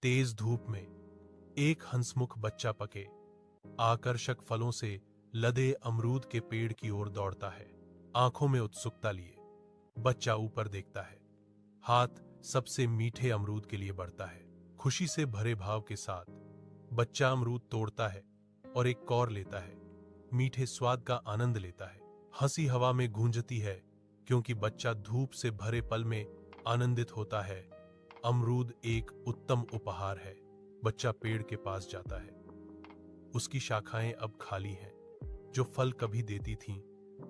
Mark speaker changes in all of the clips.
Speaker 1: तेज धूप में एक हंसमुख बच्चा पके आकर्षक फलों से लदे अमरूद के पेड़ की ओर दौड़ता है। आंखों में उत्सुकता लिए बच्चा ऊपर देखता है। हाथ सबसे मीठे अमरूद के लिए बढ़ता है। खुशी से भरे भाव के साथ बच्चा अमरूद तोड़ता है और एक कौर लेता है। मीठे स्वाद का आनंद लेता है। हंसी हवा में गूंजती है क्योंकि बच्चा धूप से भरे पल में आनंदित होता है। अमरूद एक उत्तम उपहार है। बच्चा पेड़ के पास जाता है। उसकी शाखाएं अब खाली हैं। जो फल कभी देती थीं,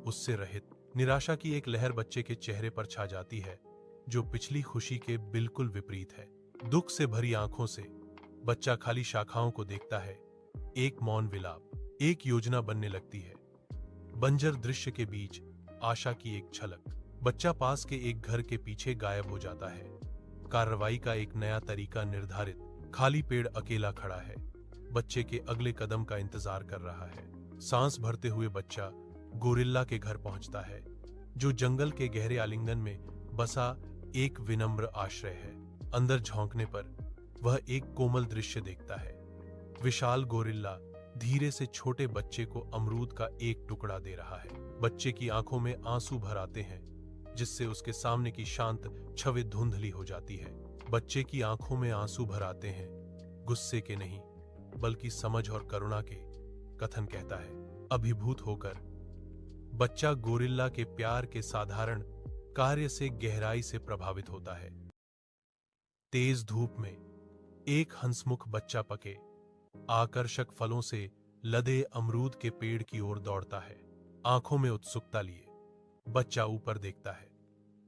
Speaker 1: उससे रहित। निराशा की एक लहर बच्चे के चेहरे पर छा जाती है, जो पिछली खुशी के बिल्कुल विपरीत है। दुख से भरी आंखों से बच्चा खाली शाखाओं को देखता है। एक मौन विलाप, एक योजना बनने लगती है। बंजर दृश्य के बीच आशा की एक झलक। बच्चा पास के एक घर के पीछे गायब हो जाता है। कार्रवाई का एक नया तरीका निर्धारित। खाली पेड़ अकेला खड़ा है। बच्चे के अगले कदम का इंतजार कर रहा है। सांस भरते हुए बच्चा गोरिल्ला के घर पहुंचता है, जो जंगल के गहरे आलिंगन में बसा एक विनम्र आश्रय है। अंदर झांकने पर वह एक कोमल दृश्य देखता है। विशाल गोरिल्ला धीरे से छोटे बच्चे को अमरूद का एक टुकड़ा दे रहा है। बच्चे की आंखों में आंसू भर आते हैं, जिससे उसके सामने की शांत छवि धुंधली हो जाती है। बच्चे की आंखों में आंसू भर आते हैं, गुस्से के नहीं बल्कि समझ और करुणा के। कथन कहता है, अभिभूत होकर बच्चा गोरिल्ला के प्यार के साधारण कार्य से गहराई से प्रभावित होता है। तेज धूप में एक हंसमुख बच्चा पके आकर्षक फलों से लदे अमरूद के पेड़ की ओर दौड़ता है। आंखों में उत्सुकता लिए बच्चा ऊपर देखता है।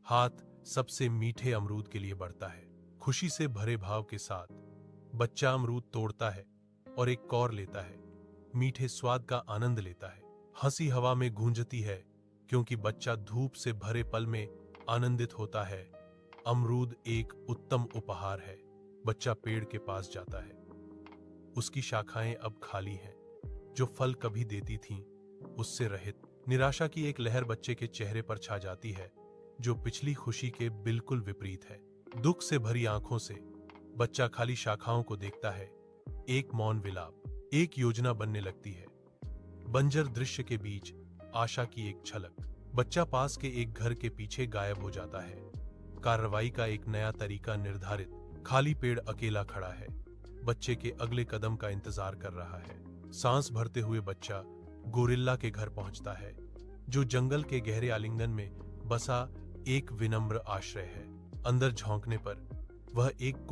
Speaker 1: हाथ सबसे मीठे अमरूद के लिए बढ़ता है। खुशी से भरे भाव के साथ बच्चा अमरूद तोड़ता है और एक कौर लेता है। मीठे स्वाद का आनंद लेता है। हंसी हवा में गूंजती है क्योंकि बच्चा धूप से भरे पल में आनंदित होता है। अमरूद एक उत्तम उपहार है। बच्चा पेड़ के पास जाता है। उसकी शाखाएं अब खाली हैं। जो फल कभी देती थीं, उससे रहित। निराशा की एक लहर बच्चे के चेहरे पर छा जाती है, जो पिछली खुशी के बिल्कुल विपरीत है। दुख से भरी आंखों से बच्चा खाली शाखाओं को देखता है। एक मौन विलाप, एक योजना बनने लगती है। बंजर दृश्य के बीच आशा की एक झलक। बच्चा पास के एक घर के पीछे गायब हो जाता है। कार्रवाई का एक नया तरीका निर्धारित। खाली पेड़ अकेला खड़ा है। बच्चे के अगले कदम का इंतजार कर रहा है। सांस भरते हुए बच्चा गोरिल्ला के घर पहुंचता है, जो जंगल के गहरे आलिंगन में बसा एक विनम्र आश्रय है। अंदर झांकने पर वह एक